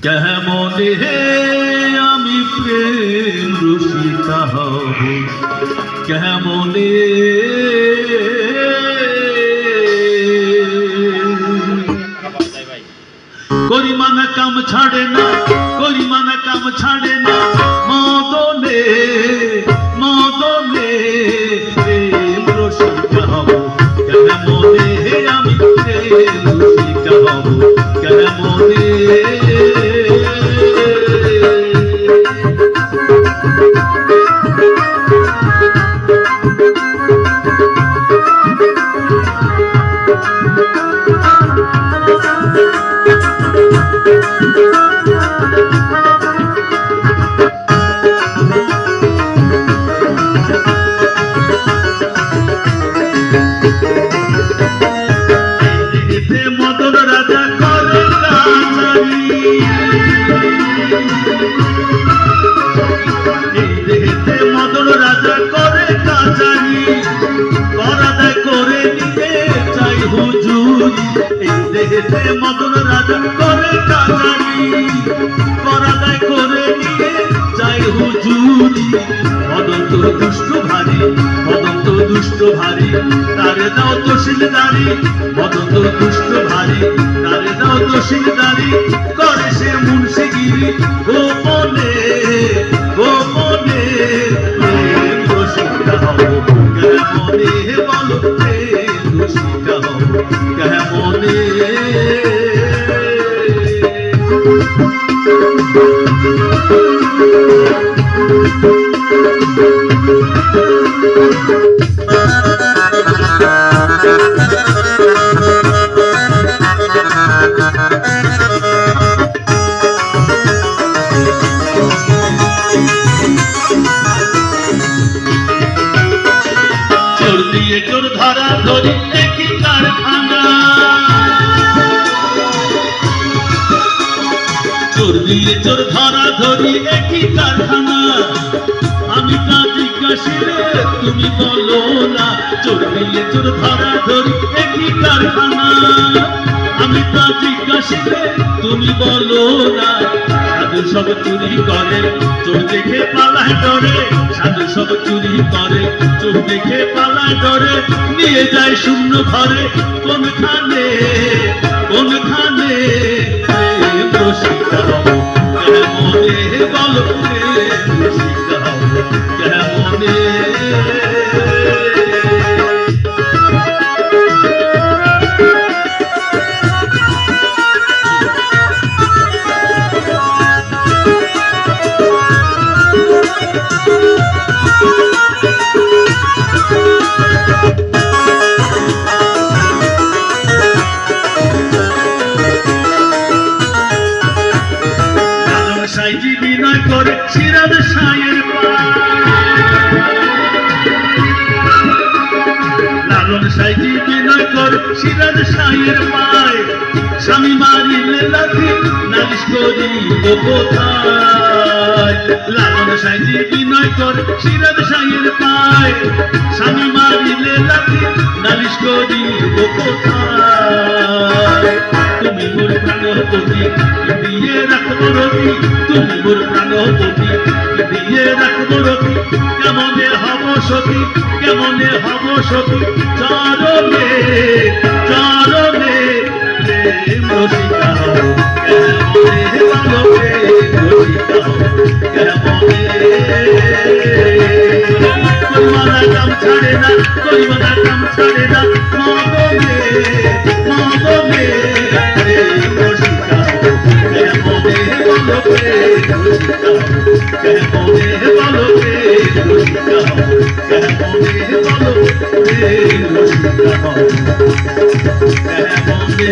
কেমনে আমি প্রেম রসিকা হব, কেমনে করিমানা কাম ছাড়ে না, করিমানা কাম ছাড়ে না, মদনে মদনে প্রেম রসিকা হব, কেমনে আমি প্রেম রসিকা হব, কেমনে মদন রাজা করে কাছারি, এই দেহেতে মদন রাজা করে কাছারি, করাদায় করে নিয়ে চাই হুজুরি, এই দেহেতে মদন রাজা করে কাছারি, করাদায় করে নিয়ে চাই হুজুরি, মদন তো দুষ্ট ভারী, মদন তো দুষ্ট ভারী, তারে দাও তো শিলদারি, মদন তো দুষ্ট ভারী, তারে দাও তো শিলদারি, করে সে মুন্সিগিরি গোপনে গোপনে প্রেম রসিকা হব, কেমনে বলো প্রেম রসিকা হব, কেমনে চোর ধরা ধরি একই কারখানা, চোর দিয়ে চোর ধরা ধরি একই কারখানা, আমি তা জিজ্ঞাসিলে তুমি বলো না, চোর দিয়ে চোর ধরা ধরি একই কারখানা, আমি তা জিজ্ঞাসিলে তুমি বলো না, সাধু সব চুরি করে চোর দেখে পালায় ডরে, সাধু সব চুরি করে চোর দেখে পালায় ডরে, নিয়ে যায় শূন্য ঘরে, কোনখানে কোনখানে প্রেম রসিকা হব, কেমনে বলো প্রেম রসিকা হব, কেমনে সাইজি বিনয় করে সিরাজ সায়ের লালন সাইজি বিনয় করে সিরাজ সায়ের পায়, স্বামী মারিলে লাথি নালিশ করিব কোথায়, লালন সাইজি বিনয় করে সিরাজ সায়ের পায়, স্বামী মারিলে লাথি নালিশ করিব কোথায়, তুমি মোর প্রাণপতি দিয়ে রাখবো রবি, তুমি মোর প্রাণপতি দিয়ে রাখবো রবি, কেমনে হব সতী, কেমনে হব সতী, চরণে চরণে প্রেম রসিকা হব, কেমনে ভালো প্রেম রসিকা হব, কেমনে করিমানা কাম ছাড়ে না, করিমানা কাম ছাড়ে না, মদনে মদনে প্রেম রসিকা হব, কেমনে বলো প্রেম রসিকা হব, কেমনে বলো প্রেম রসিকা হব, কেমনে বলো প্রেম রসিকা হব, কেমনে